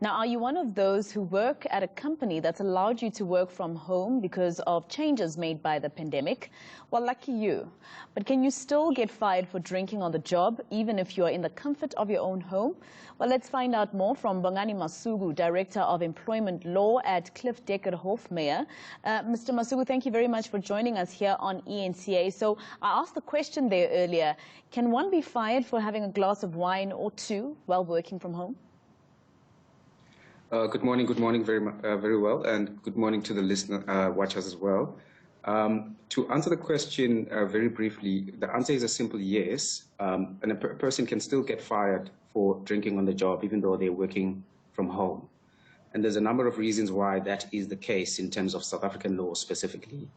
Now, are you one of those who work at a company that's allowed you to work from home because of changes made by the pandemic? Well, lucky you. But can you still get fired for drinking on the job, even if you're in the comfort of your own home? Well, let's find out more from Bongani Masuku, Director of Employment Law at Cliff Decker Hofmeyer. Mr. Masuku, thank you very much for joining us here on eNCA. So I asked the question there earlier, can one be fired for having a glass of wine or two while working from home? Good morning, very well, and good morning to the listener, watchers as well. To answer the question very briefly, the answer is a simple yes, and a person can still get fired for drinking on the job, even though they're working from home. And there's a number of reasons why that is the case in terms of South African law specifically.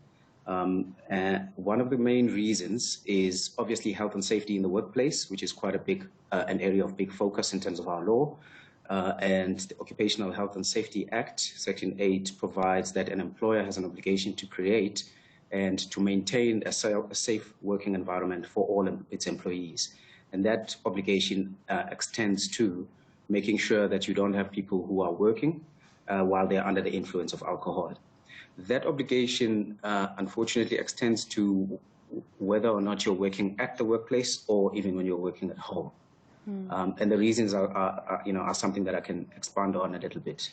And one of the main reasons is obviously health and safety in the workplace, which is quite a big, an area of big focus in terms of our law. And the Occupational Health and Safety Act, Section 8, provides that an employer has an obligation to create and to maintain a safe working environment for all its employees. And that obligation extends to making sure that you don't have people who are working while they're under the influence of alcohol. That obligation, unfortunately, extends to whether or not you're working at the workplace or even when you're working at home. And the reasons are something that I can expand on a little bit.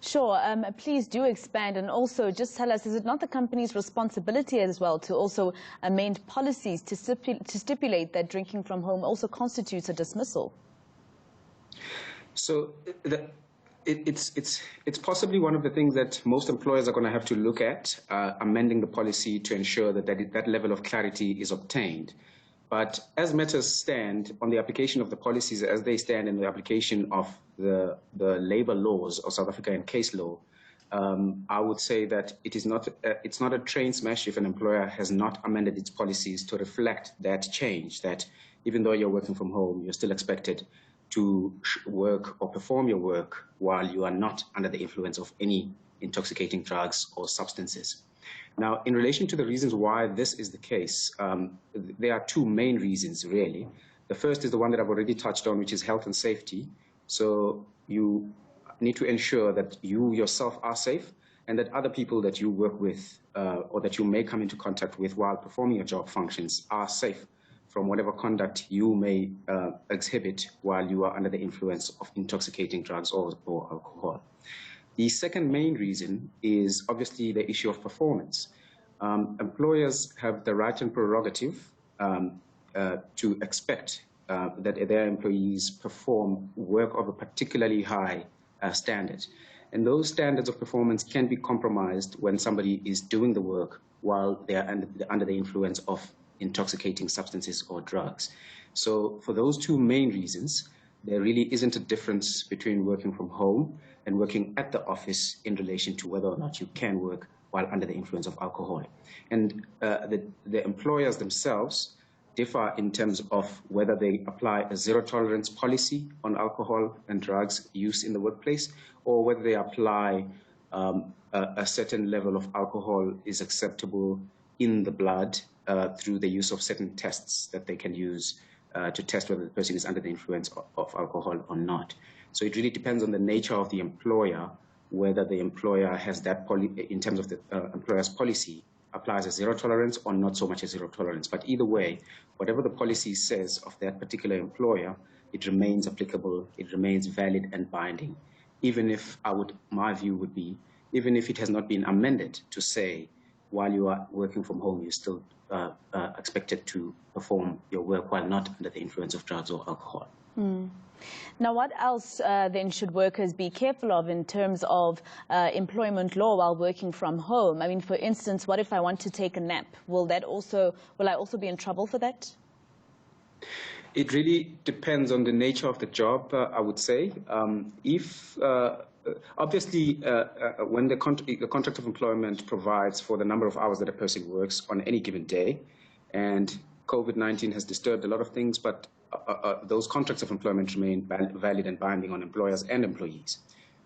Sure. Please do expand, and also just tell us, is it not the company's responsibility as well to also amend policies to stipulate that drinking from home also constitutes a dismissal? So it's possibly one of the things that most employers are going to have to look at, amending the policy to ensure that that level of clarity is obtained. But as matters stand on the application of the policies as they stand in the application of the labor laws of South Africa and case law, I would say that it's not a train smash if an employer has not amended its policies to reflect that change, that even though you're working from home, you're still expected to work or perform your work while you are not under the influence of any intoxicating drugs or substances. Now, in relation to the reasons why this is the case, there are two main reasons, really. The first is the one that I've already touched on, which is health and safety. So you need to ensure that you yourself are safe and that other people that you work with or that you may come into contact with while performing your job functions are safe from whatever conduct you may exhibit while you are under the influence of intoxicating drugs or alcohol. The second main reason is obviously the issue of performance. Employers have the right and prerogative to expect that their employees perform work of a particularly high standard. And those standards of performance can be compromised when somebody is doing the work while they are under the influence of intoxicating substances or drugs. So for those two main reasons, there really isn't a difference between working from home and working at the office in relation to whether or not you can work while under the influence of alcohol. And the employers themselves differ in terms of whether they apply a zero-tolerance policy on alcohol and drugs use in the workplace, or whether they apply a certain level of alcohol is acceptable in the blood through the use of certain tests that they can use to test whether the person is under the influence of alcohol or not. So it really depends on the nature of the employer, whether the employer has that, in terms of the employer's policy, applies a zero tolerance or not so much a zero tolerance. But either way, whatever the policy says of that particular employer, it remains applicable, it remains valid and binding, even if my view would be, even if it has not been amended to say, while you are working from home, you're still expected to perform your work while not under the influence of drugs or alcohol. Now, what else then should workers be careful of in terms of employment law while working from home? I mean, for instance, what if I want to take a nap? Will I also be in trouble for that? It really depends on the nature of the job, I would say. Obviously, when the contract of employment provides for the number of hours that a person works on any given day, and COVID-19 has disturbed a lot of things, but those contracts of employment remain valid and binding on employers and employees.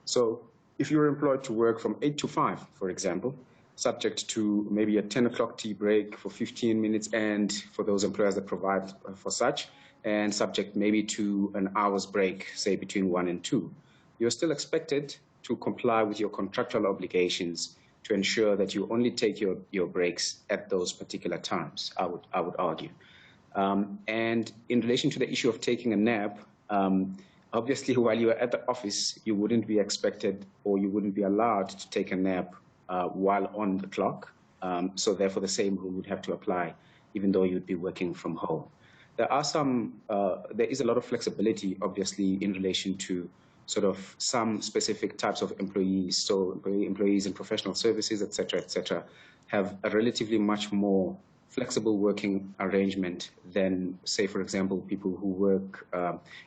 So if you're employed to work from 8 to 5, for example, subject to maybe a 10 o'clock tea break for 15 minutes, and for those employers that provide for such, and subject maybe to an hour's break, say between 1 and 2, you're still expected to comply with your contractual obligations to ensure that you only take your breaks at those particular times, I would argue. And in relation to the issue of taking a nap, obviously, while you are at the office, you wouldn't be expected or you wouldn't be allowed to take a nap while on the clock. So therefore, the same rule would have to apply, even though you'd be working from home. There is a lot of flexibility, obviously, in relation to sort of some specific types of employees. So employees in professional services, et cetera, have a relatively much more flexible working arrangement than, say, for example, people who work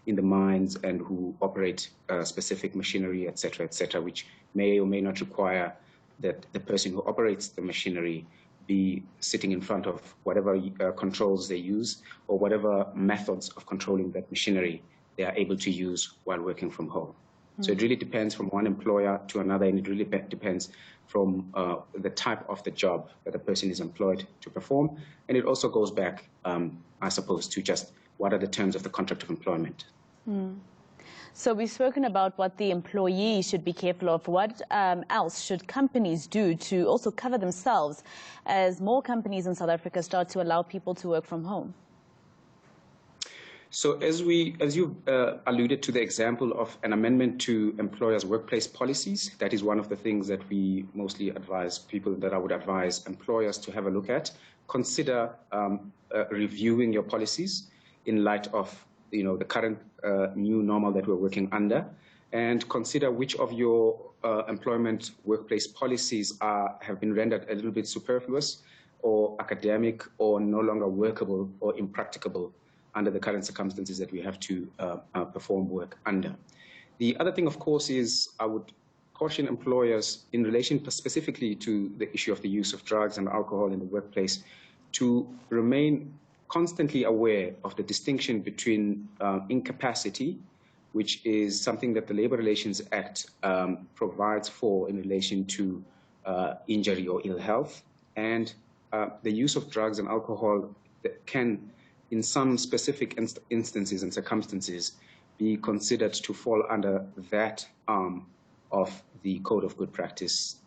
in the mines and who operate specific machinery, et cetera, which may or may not require that the person who operates the machinery be sitting in front of whatever controls they use or whatever methods of controlling that machinery they are able to use while working from home. So it really depends from one employer to another, and it really depends from the type of the job that the person is employed to perform. And it also goes back, I suppose, to just what are the terms of the contract of employment. So we've spoken about what the employee should be careful of. What else should companies do to also cover themselves as more companies in South Africa start to allow people to work from home? So as you alluded to the example of an amendment to employers' workplace policies, that is one of the things that we mostly advise people, that I would advise employers to have a look at. Consider reviewing your policies in light of the current new normal that we're working under, and consider which of your employment workplace policies have been rendered a little bit superfluous or academic or no longer workable or impracticable under the current circumstances that we have to perform work under. The other thing, of course, is I would caution employers in relation specifically to the issue of the use of drugs and alcohol in the workplace to remain constantly aware of the distinction between incapacity, which is something that the Labour Relations Act provides for in relation to injury or ill health, and the use of drugs and alcohol that can, in some specific instances and circumstances, be considered to fall under that arm of the Code of Good Practice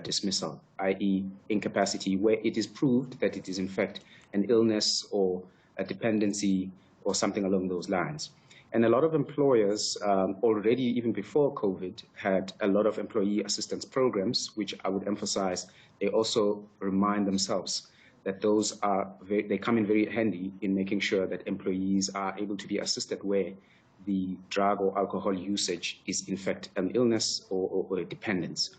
dismissal, i.e. incapacity, where it is proved that it is in fact an illness or a dependency or something along those lines. And a lot of employers already, even before COVID, had a lot of employee assistance programs, which I would emphasize, they also remind themselves that those they come in very handy in making sure that employees are able to be assisted where the drug or alcohol usage is in fact an illness or a dependence.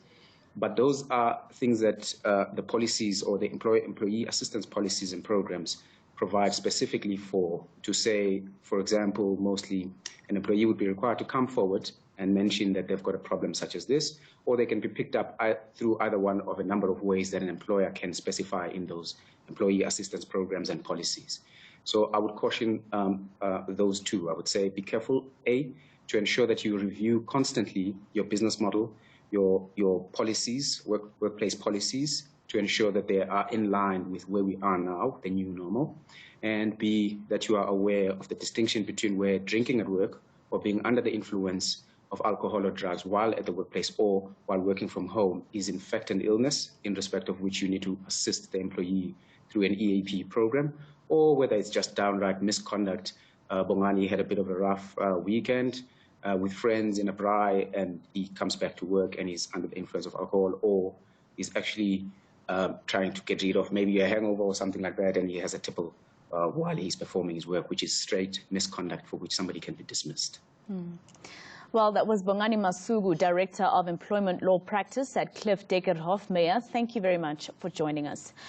But those are things that the policies or the employee assistance policies and programs provide specifically for, to say, for example, mostly an employee would be required to come forward and mention that they've got a problem such as this, or they can be picked up through either one of a number of ways that an employer can specify in those employee assistance programs and policies. So I would caution those two. I would say be careful, A, to ensure that you review constantly your business model, your policies, workplace policies, to ensure that they are in line with where we are now, the new normal, and B, that you are aware of the distinction between where drinking at work or being under the influence of alcohol or drugs while at the workplace or while working from home is in fact an illness, in respect of which you need to assist the employee through an EAP program, or whether it's just downright misconduct. Bongani had a bit of a rough weekend with friends in a braai, and he comes back to work and he's under the influence of alcohol, or he's actually trying to get rid of maybe a hangover or something like that, and he has a tipple while he's performing his work, which is straight misconduct for which somebody can be dismissed. Well, that was Bongani Masuku, Director of Employment Law Practice at Cliff Decker Hofmeyer. Thank you very much for joining us.